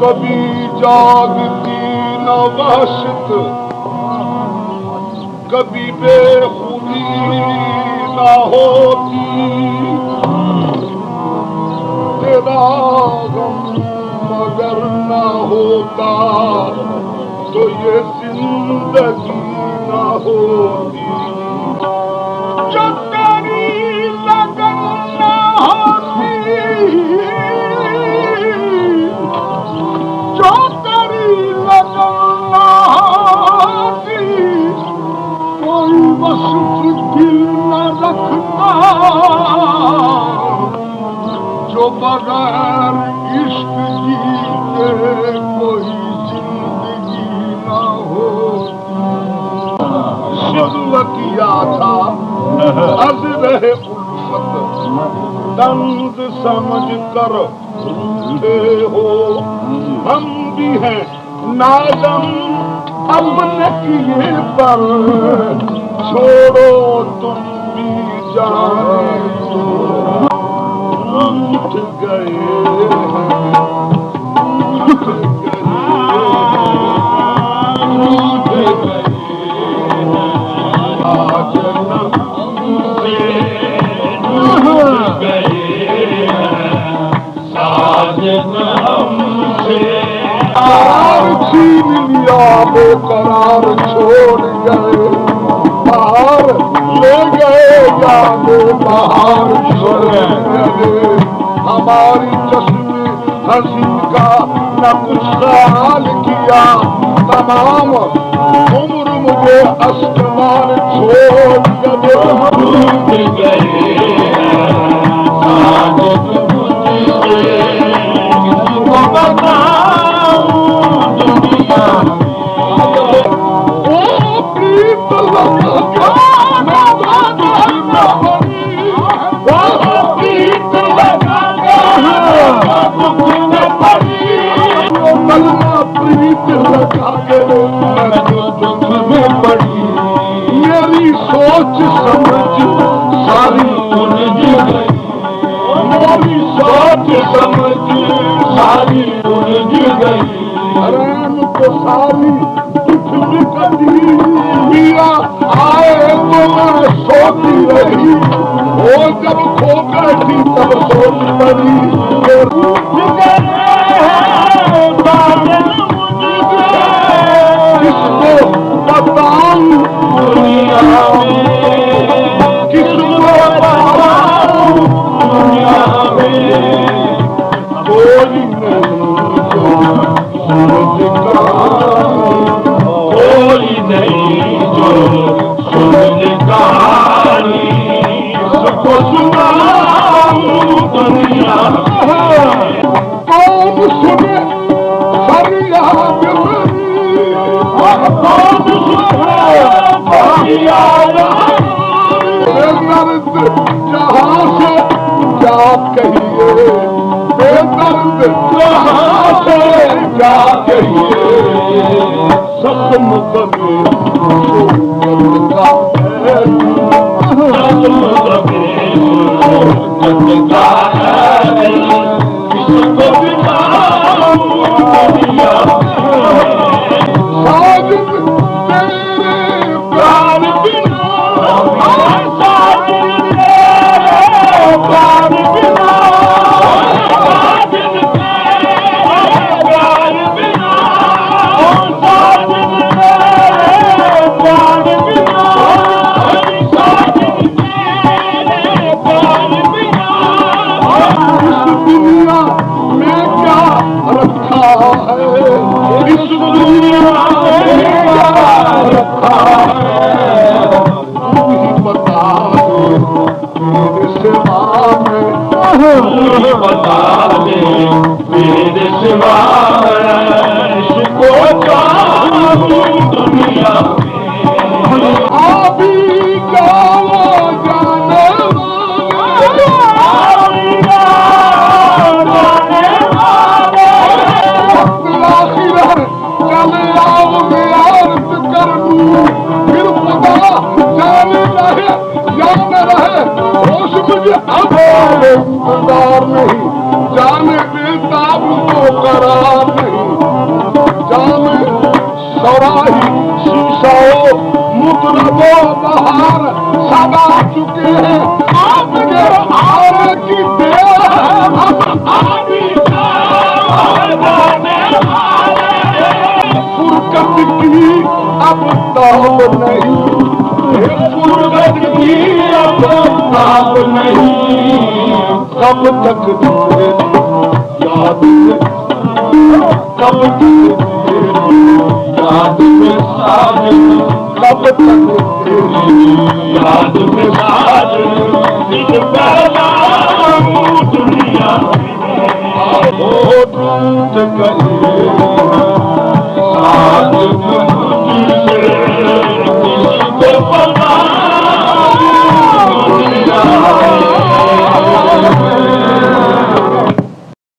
कभी जागती न वहशत, कभी बेखुदी न होती। तेरा गम मगर न होता तो ये जिंदगी न होती। जो तेरी लगन न होती, जो तेरी लगन न होती, कोई वक्त दिल न रखता। जो बगैर इश्क जीते कोई जिंदगी न होती। शुरू किया था अर्ज रहे उल्फत, दंद समझ कर भूलते हो। हम भी हैं नादम अपने किए पर, छोड़ो तुम भी जाने दो। उठ गए छीन लिया बेकरार छोड़ गए, बाहर ले गए यादे बाहर छोड़ गए। हमारी चश्मे हंसी का न कुछ ख्याल किया, तमाम उम्र मुझे आसमान छोड़ गए। मेरी सोच समझ सारी उलझ गई, मेरी सोच समझ सारी उलझ गई। रैन को सारी पृथ्वी कटी, पिया आए तो मैं सोती रही। वो जब खो बैठी तब सोच पड़ी। किसको बताऊं दुनिया में, किसको बताऊं दुनिया में। कोई नहीं जो समझता, कोई नहीं जो समझता। सबको सुनाऊं दुनिया में, कौन सुने फरियाद मेरी, कौन सुने बेदर्द जहाँ से क्या कहिए, बेदर्द जहाँ से क्या कहिए। सख्म कभी का है, सख्म कभी का है। किसको बिताऊं दुनिया साजिद तेरे प्यार बिना, साजिद तेरे प्यार बिना, साजिद तेरे प्यार बिना, साजिद तेरे प्यार बिना, साजिद तेरे प्यार बिना। इस दुनिया में क्या रखा है, इस दुनिया में क्या रखा है। तू ही बता दे मेरे सिवा में, तू ही बता दे मेरे सिवा में। इसको चाहूं दुनिया में, अभी जाओ जाने वाले, अभी जाओ जाने वाले। आखिर चले आओ मैं अर्ज कर दूं, फिर खुदा जाने रहे या न रहे। होश मुझे अब इंतजार नहीं, जाने बेताब को करार नहीं। बहार सब आ चुके हैं, आपके आने की देर है। फुरकत की अब ताब नहीं, फुरकत की अब ताब नहीं, कब तक तेरे याद में, कब तक तेरी याद में साजन, कब तक तेरी याद में साजन, दुनिया हो टूट गई।